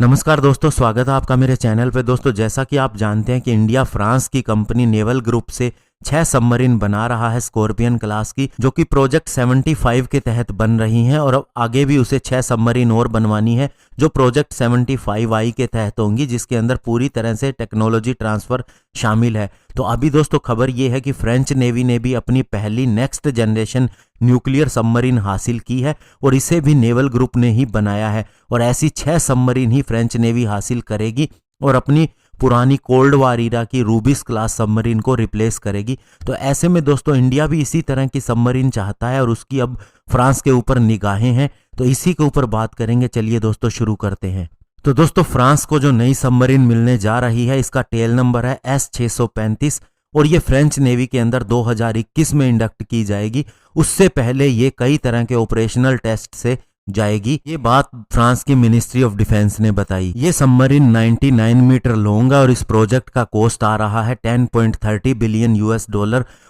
नमस्कार दोस्तों, स्वागत है आपका मेरे चैनल पे। दोस्तों, जैसा कि आप जानते हैं कि इंडिया फ्रांस की कंपनी नेवल ग्रुप से 6 सबमरीन बना रहा है स्कॉर्पियन क्लास की, जो कि प्रोजेक्ट 75 के तहत बन रही हैं और अब आगे भी उसे 6 सबमरीन और बनवानी है जो प्रोजेक्ट 75I के तहत होंगी, जिसके अंदर पूरी तरह से टेक्नोलॉजी ट्रांसफर शामिल है। तो अभी दोस्तों खबर ये है कि फ्रेंच नेवी ने भी अपनी पहली नेक्स्ट जनरेशन न्यूक्लियर सबमरीन हासिल की है और इसे भी नेवल ग्रुप ने ही बनाया है और ऐसी 6 सबमरीन ही फ्रेंच नेवी हासिल करेगी और अपनी पुरानी कोल्ड वार ईरा की रूबिस क्लास सबमरीन को रिप्लेस करेगी। तो ऐसे में दोस्तों इंडिया भी इसी तरह की सबमरीन चाहता है और उसकी अब फ्रांस के ऊपर निगाहें हैं। तो इसी के ऊपर बात करेंगे। चलिए दोस्तों शुरू करते हैं। तो दोस्तों फ्रांस को जो नई सबमरीन मिलने जा रही है, इसका टेल नंबर है S635 और ये फ्रेंच नेवी के अंदर 2021 में इंडक्ट की जाएगी। उससे पहले ये कई तरह के ऑपरेशनल टेस्ट से जाएगी। ये बात फ्रांस की मिनिस्ट्री ऑफ डिफेंस ने बताई। ये सबमरीन 99 मीटर लॉन्ग है और इस प्रोजेक्ट का कॉस्ट आ रहा है $10.30 बिलियन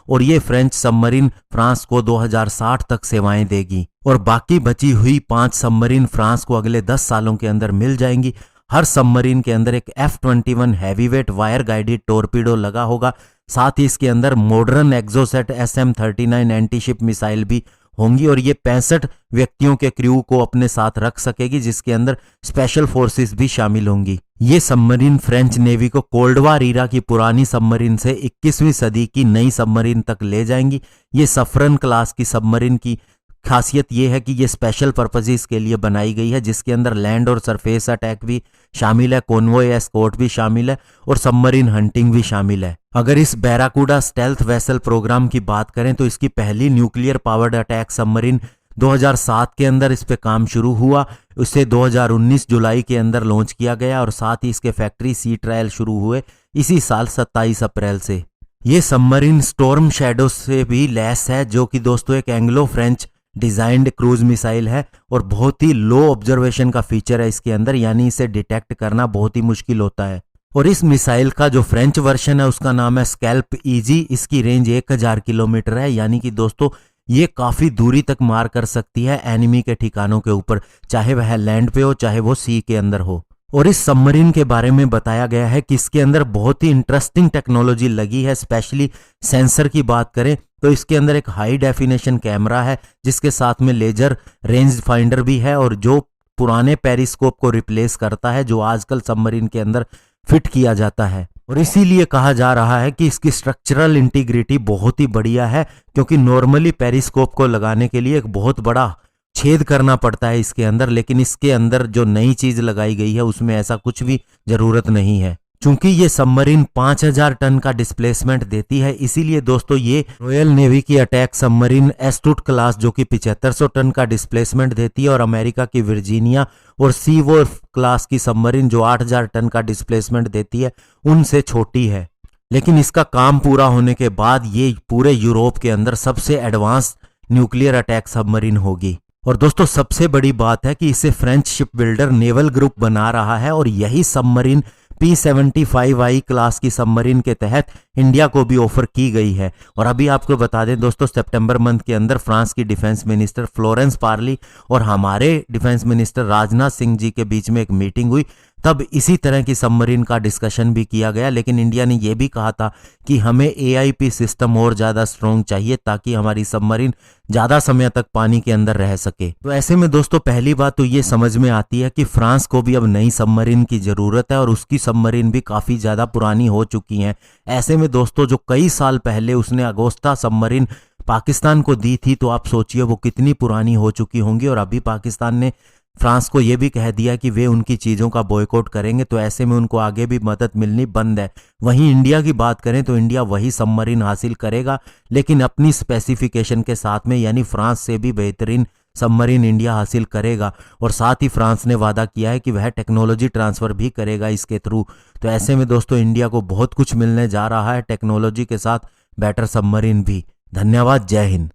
और ये फ्रेंच सबमरीन फ्रांस को 2060 तक सेवाएं देगी और बाकी बची हुई 5 सबमरीन फ्रांस को अगले 10 सालों के अंदर मिल जाएंगी। हर सबमरीन के अंदर एक F-21 heavyweight wire guided torpedo लगा होगा। साथ ही इसके अंदर modern Exocet SM-39 antiship missile भी होंगी और ये 65 व्यक्तियों के क्रू को अपने साथ रख सकेगी, जिसके अंदर स्पेशल फोर्सेस भी शामिल होंगी। ये सबमरीन फ्रेंच नेवी को कोल्ड वार ईरा की पुरानी सबमरीन से 21वीं सदी की नई सबमरीन तक ले जाएंगी। ये सफरन क्लास की सबमरीन की खासियत ये है कि ये स्पेशल पर्पसेस के लिए बनाई गई है, जिसके अंदर लैंड और सरफेस अटैक भी शामिल है, कॉन्वॉय एस्कॉर्ट भी शामिल है और सबमरीन हंटिंग भी शामिल है। अगर इस बैराकूडा स्टेल्थ वेसल प्रोग्राम की बात करें तो इसकी पहली न्यूक्लियर पावर्ड अटैक सबमरीन 2007 के अंदर इस पे काम शुरू हुआ। उसे 2019 जुलाई के अंदर लॉन्च किया गया और साथ ही इसके फैक्ट्री सी ट्रायल शुरू हुए इसी साल 27 अप्रैल से। ये सबमरीन स्टॉर्म शैडो से भी लैस है, जो कि दोस्तों एक Anglo French designed cruise missile है और बहुत ही लो ऑब्जर्वेशन का फीचर है इसके अंदर, यानी इसे डिटेक्ट करना बहुत ही मुश्किल होता है। और इस मिसाइल का जो फ्रेंच वर्जन है उसका नाम है स्कैल्प ईजी। इसकी रेंज 1000 किलोमीटर है, यानी कि दोस्तों ये काफी दूरी तक मार कर सकती है एनिमी के ठिकानों के ऊपर, चाहे वह लैंड पे हो चाहे वो सी के अंदर हो। और इस सबमरीन के बारे में बताया गया है कि इसके अंदर बहुत ही इंटरेस्टिंग टेक्नोलॉजी लगी है। स्पेशली सेंसर की बात करें तो इसके अंदर एक हाई डेफिनेशन कैमरा है, जिसके साथ में लेजर रेंज फाइंडर भी है और जो पुराने पेरिस्कोप को रिप्लेस करता है, जो आजकल सबमरीन के अंदर फिट किया जाता है। और इसीलिए कहा जा रहा है कि इसकी स्ट्रक्चरल इंटीग्रिटी बहुत ही बढ़िया है, क्योंकि नॉर्मली पेरिस्कोप को लगाने के लिए एक बहुत बड़ा छेद करना पड़ता है इसके अंदर, लेकिन इसके अंदर जो नई चीज लगाई गई है उसमें ऐसा कुछ भी जरूरत नहीं है। चूंकि ये सबमरीन 5000 टन का डिस्प्लेसमेंट देती है, इसीलिए दोस्तों ये रॉयल नेवी की अटैक सबमरीन एस्टूट क्लास जो कि 7500 टन का डिस्प्लेसमेंट देती है और अमेरिका की वर्जीनिया और सी वोल्फ क्लास की सबमरीन जो 8000 टन का डिस्प्लेसमेंट देती है उनसे छोटी है। लेकिन इसका काम पूरा होने के बाद ये पूरे यूरोप के अंदर सबसे एडवांस न्यूक्लियर अटैक सबमरीन होगी। और दोस्तों सबसे बड़ी बात है कि इसे French ship builder naval group बना रहा है और यही सबमरीन P75I क्लास की सबमरीन के तहत इंडिया को भी ऑफर की गई है। और अभी आपको बता दें दोस्तों, सितंबर मंथ के अंदर फ्रांस की डिफेंस मिनिस्टर फ्लोरेंस पार्ली और हमारे डिफेंस मिनिस्टर राजनाथ सिंह जी के बीच में एक मीटिंग हुई, तब इसी तरह की सबमरीन का डिस्कशन भी किया गया। लेकिन इंडिया ने यह भी कहा था कि हमें AIP सिस्टम और ज़्यादा स्ट्रॉन्ग चाहिए ताकि हमारी सबमरीन ज़्यादा समय तक पानी के अंदर रह सके। तो ऐसे में दोस्तों पहली बात तो ये समझ में आती है कि फ्रांस को भी अब नई सबमरीन की ज़रूरत है और उसकी सबमरीन भी काफ़ी ज़्यादा पुरानी हो चुकी हैं। ऐसे में दोस्तों जो कई साल पहले उसने अगोस्ता सबमरीन पाकिस्तान को दी थी, तो आप सोचिए वो कितनी पुरानी हो चुकी होंगी। और अभी पाकिस्तान ने फ्रांस को यह भी कह दिया कि वे उनकी चीज़ों का बॉयकॉट करेंगे, तो ऐसे में उनको आगे भी मदद मिलनी बंद है। वहीं इंडिया की बात करें तो इंडिया वही सबमरीन हासिल करेगा, लेकिन अपनी स्पेसिफिकेशन के साथ में, यानी फ्रांस से भी बेहतरीन सबमरीन इंडिया हासिल करेगा। और साथ ही फ्रांस ने वादा किया है कि वह टेक्नोलॉजी ट्रांसफ़र भी करेगा इसके थ्रू। तो ऐसे में दोस्तों इंडिया को बहुत कुछ मिलने जा रहा है टेक्नोलॉजी के साथ, बेटर सबमरीन भी। धन्यवाद, जय हिंद।